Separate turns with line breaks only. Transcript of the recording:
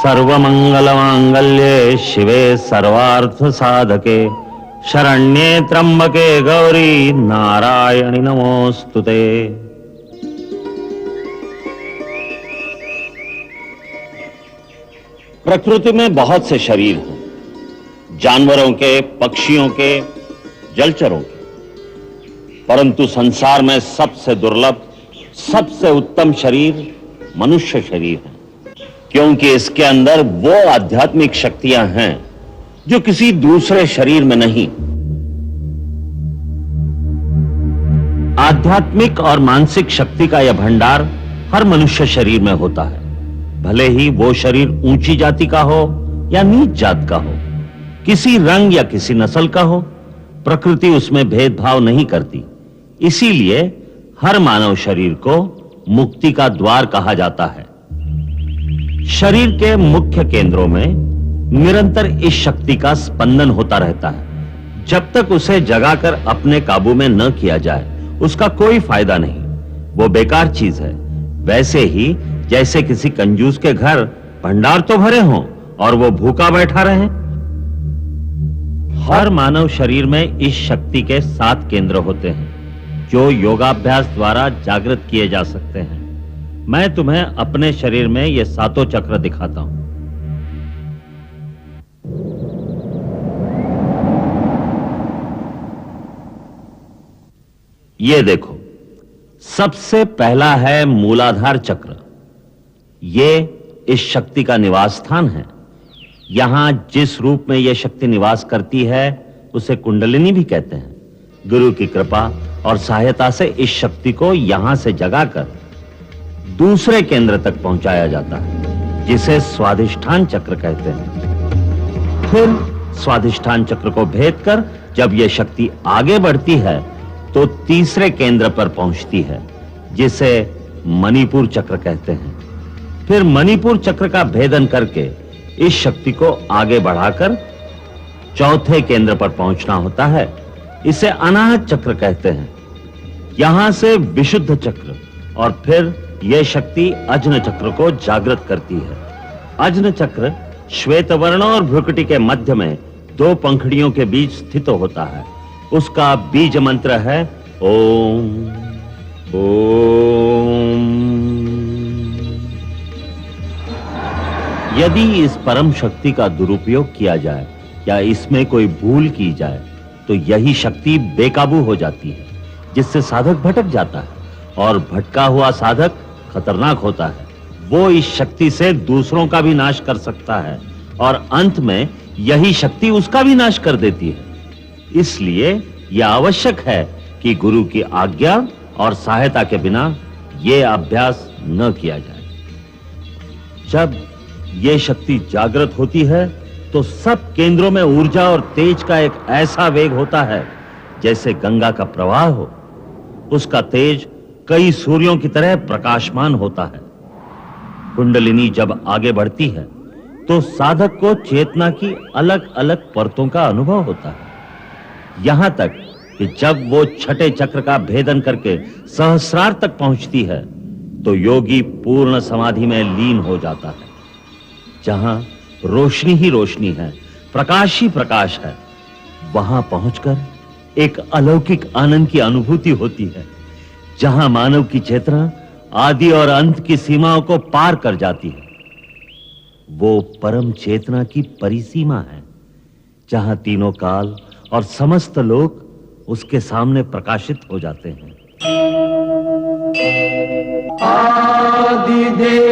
सर्वमंगलमांगल्ये शिवे सर्वार्थ साधके शरण्ये त्र्यंबके गौरी नारायणी नमोस्तुते। प्रकृति में बहुत से शरीर हैं, जानवरों के, पक्षियों के, जलचरों के, परंतु संसार में सबसे दुर्लभ, सबसे उत्तम शरीर मनुष्य शरीर है, क्योंकि इसके अंदर वो आध्यात्मिक शक्तियां हैं जो किसी दूसरे शरीर में नहीं। आध्यात्मिक और मानसिक शक्ति का यह भंडार हर मनुष्य शरीर में होता है, भले ही वो शरीर ऊंची जाति का हो या नीच जात का हो, किसी रंग या किसी नस्ल का हो, प्रकृति उसमें भेदभाव नहीं करती। इसीलिए हर मानव शरीर को मुक्ति का द्वार कहा जाता है। शरीर के मुख्य केंद्रों में निरंतर इस शक्ति का स्पंदन होता रहता है। जब तक उसे जगाकर अपने काबू में न किया जाए उसका कोई फायदा नहीं, वो बेकार चीज है। वैसे ही जैसे किसी कंजूस के घर भंडार तो भरे हों और वो भूखा बैठा रहे। हर मानव शरीर में इस शक्ति के 7 केंद्र होते हैं जो योगाभ्यास द्वारा जागृत किए जा सकते हैं। मैं तुम्हें अपने शरीर में ये 7 चक्र दिखाता हूं। ये देखो, सबसे पहला है मूलाधार चक्र। ये इस शक्ति का निवास स्थान है। यहां जिस रूप में यह शक्ति निवास करती है उसे कुंडलिनी भी कहते हैं। गुरु की कृपा और सहायता से इस शक्ति को यहां से जगाकर दूसरे केंद्र तक पहुंचाया जाता है, जिसे स्वाधिष्ठान चक्र कहते हैं। फिर स्वाधिष्ठान चक्र को भेद कर जब यह शक्ति आगे बढ़ती है तो तीसरे केंद्र पर पहुंचती है, जिसे मणिपुर चक्र कहते हैं। फिर मणिपुर चक्र का भेदन करके इस शक्ति को आगे बढ़ाकर चौथे केंद्र पर पहुंचना होता है। इसे अनाहत चक्र कहते हैं। यहां से विशुद्ध चक्र और फिर यह शक्ति अजन चक्र को जागृत करती है। अजन चक्र श्वेत वर्ण और भ्रुकुटी के मध्य में 2 पंखुड़ियों के बीच स्थित होता है। उसका बीज मंत्र है ओम ओम। यदि इस परम शक्ति का दुरुपयोग किया जाए या इसमें कोई भूल की जाए तो यही शक्ति बेकाबू हो जाती है, जिससे साधक भटक जाता है और भटका हुआ साधक खतरनाक होता है। वो इस शक्ति से दूसरों का भी नाश कर सकता है और अंत में यही शक्ति उसका भी नाश कर देती है। इसलिए यह आवश्यक है कि गुरु की आज्ञा और सहायता के बिना यह अभ्यास न किया जाए। जब यह शक्ति जागृत होती है तो सब केंद्रों में ऊर्जा और तेज का एक ऐसा वेग होता है जैसे गंगा का प्रवाह हो। उसका तेज कई सूर्यों की तरह प्रकाशमान होता है। कुंडलिनी जब आगे बढ़ती है तो साधक को चेतना की अलग-अलग परतों का अनुभव होता है, यहां तक कि जब वो छठे चक्र का भेदन करके सहस्रार तक पहुंचती है तो योगी पूर्ण समाधि में लीन हो जाता है। जहां रोशनी ही रोशनी है, प्रकाश ही प्रकाश है, वहां पहुंचकर एक अलौकिक आनंद की अनुभूति होती है, जहां मानव की चेतना आदि और अंत की सीमाओं को पार कर जाती है। वो परम चेतना की परिसीमा है, जहां तीनों काल और समस्त लोक उसके सामने प्रकाशित हो जाते हैं।
आदिदेव